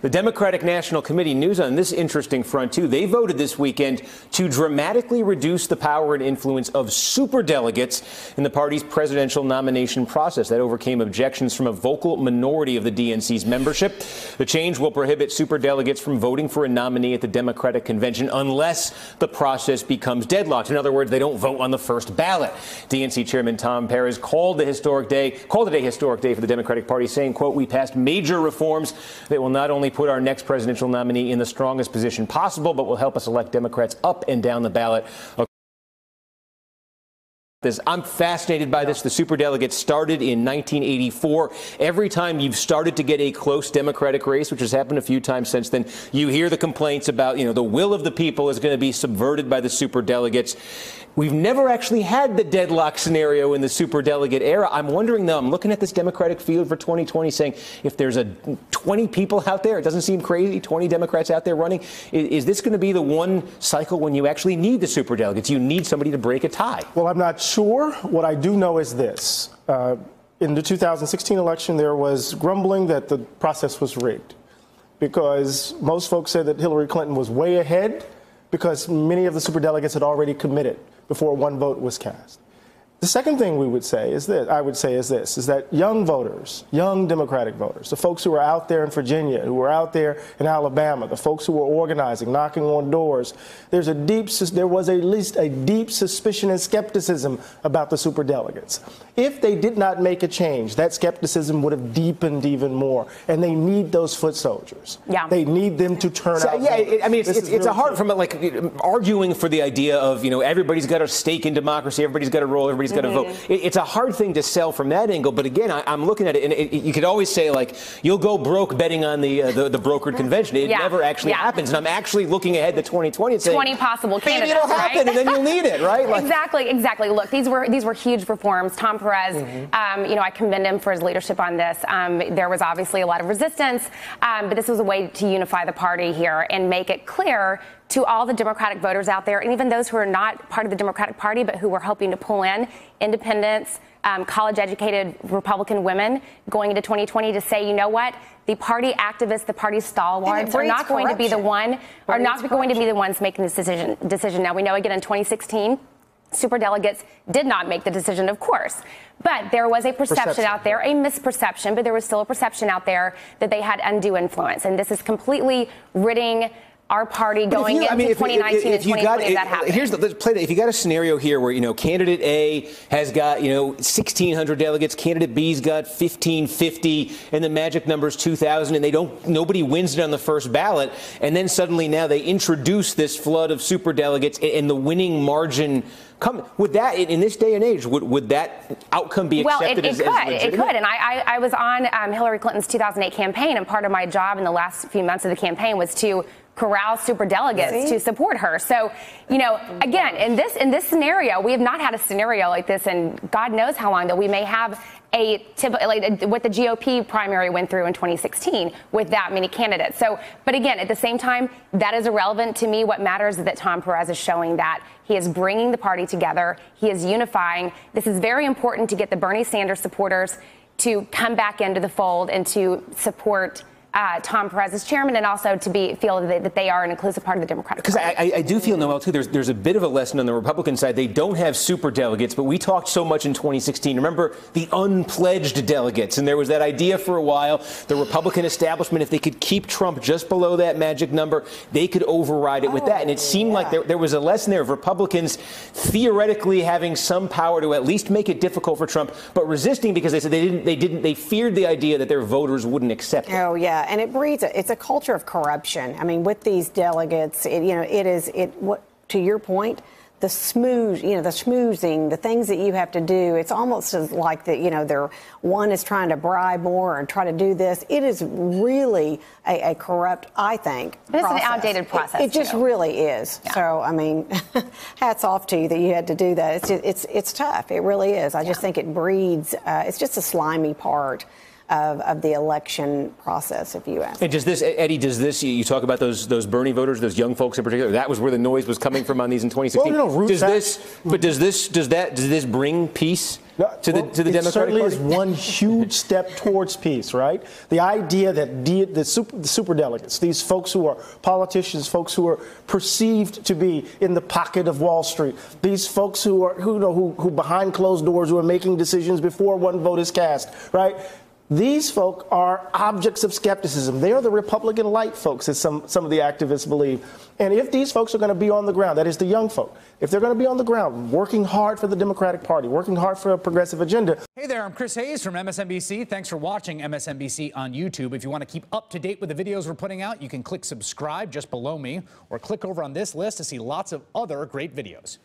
The Democratic National Committee, news on this interesting front, too. They voted this weekend to dramatically reduce the power and influence of superdelegates in the party's presidential nomination process. That overcame objections from a vocal minority of the DNC's membership. The change will prohibit superdelegates from voting for a nominee at the Democratic convention unless the process becomes deadlocked. In other words, they don't vote on the first ballot. DNC Chairman Tom Perez called it a historic day for the Democratic Party, saying, quote, "We passed major reforms that will not only put our next presidential nominee in the strongest position possible, but will help us elect Democrats up and down the ballot." I'm fascinated by this. The superdelegates started in 1984. Every time you've started to get a close Democratic race, which has happened a few times since then, you hear the complaints about, the will of the people is going to be subverted by the superdelegates. We've never actually had the deadlock scenario in the superdelegate era. I'm wondering, though, I'm looking at this Democratic field for 2020 saying if there's 20 people out there, it doesn't seem crazy, 20 Democrats out there running, is this going to be the one cycle when you actually need the superdelegates? You need somebody to break a tie. Well, I'm not sure. What I do know is this. In the 2016 election, there was grumbling that the process was rigged because most folks said that Hillary Clinton was way ahead because many of the superdelegates had already committed before one vote was cast. The second thing I would say is that young voters, young Democratic voters, the folks who are out there in Virginia, who are out there in Alabama, the folks who are organizing, knocking on doors, there was at least a deep suspicion and skepticism about the superdelegates. If they did not make a change, that skepticism would have deepened even more. And they need those foot soldiers. Yeah. They need them to turn out. Yeah, I mean, it's a hard from arguing for the idea of, everybody's got a stake in democracy, everybody's got a role, everybody's got to vote. It's a hard thing to sell from that angle. But again, I'm looking at it, and you could always say, you'll go broke betting on the brokered convention. It never actually happens. And I'm actually looking ahead to 2020 and saying 20 possible candidates. Maybe it'll happen, and then you'll need it, right? Exactly. Look, these were huge reforms. Tom Perez, I commend him for his leadership on this. There was obviously a lot of resistance, but this was a way to unify the party here and make it clear to all the Democratic voters out there, and even those who are not part of the Democratic Party, but who were hoping to pull in independents, college-educated Republican women going into 2020 to say, you know what, the party activists, the party stalwarts are not going to be the ones making this decision. Now, we know again in 2016, superdelegates did not make the decision, of course. But there was a perception out there, a misperception, but there was still a perception out there that they had undue influence. And this is completely ridding our party going into 2019 and 2020 that happened. Let's play that. If you got a scenario here where, candidate A has got, 1,600 delegates, candidate B's got 1,550, and the magic number is 2,000, and nobody wins it on the first ballot, and then suddenly now they introduce this flood of superdelegates, and the winning margin would that, in this day and age, would that outcome be accepted as legitimate? It could. And I was on Hillary Clinton's 2008 campaign, and part of my job in the last few months of the campaign was to corral superdelegates to support her. So, again, in this scenario, we have not had a scenario like this in God knows how long, that we may have what the GOP primary went through in 2016 with that many candidates. So, but again, at the same time, that is irrelevant to me. What matters is that Tom Perez is showing that he is bringing the party together. He is unifying. This is very important to get the Bernie Sanders supporters to come back into the fold and to support Tom Perez as chairman, and also to feel that they are an inclusive part of the Democratic Party. Because I do feel, Noel, too, there's a bit of a lesson on the Republican side. They don't have superdelegates, but we talked so much in 2016. Remember the unpledged delegates, and there was that idea for a while, the Republican establishment, if they could keep Trump just below that magic number, they could override it with that. And it seemed like there was a lesson there of Republicans theoretically having some power to at least make it difficult for Trump, but resisting because they said they feared the idea that their voters wouldn't accept it. Oh, yeah. And it breeds it's a culture of corruption. I mean, with these delegates, to your point, the schmoozing, the things that you have to do, it's almost as like that, one is trying to bribe more and try to do this. It is really a corrupt, I think, It's an outdated process. It just really is. Yeah. So, I mean, hats off to you that you had to do that. It's tough. It really is. I just think it breeds, it's just a slimy part of the election process, if you ask. And does this, Eddie, you talk about those Bernie voters, those young folks in particular, that was where the noise was coming from on these in 2016. Well, does this bring peace to the Democratic It certainly Party? is one huge step towards peace, right? The idea that the superdelegates, these folks who are politicians, folks who are perceived to be in the pocket of Wall Street, these folks who behind closed doors who are making decisions before one vote is cast, right? These folk are objects of skepticism. They are the Republican light folks, as some of the activists believe. And if these folks are going to be on the ground, that is the young folk, if they're going to be on the ground working hard for the Democratic Party, working hard for a progressive agenda. Hey there, I'm Chris Hayes from MSNBC. Thanks for watching MSNBC on YouTube. If you want to keep up to date with the videos we're putting out, you can click subscribe just below me or click over on this list to see lots of other great videos.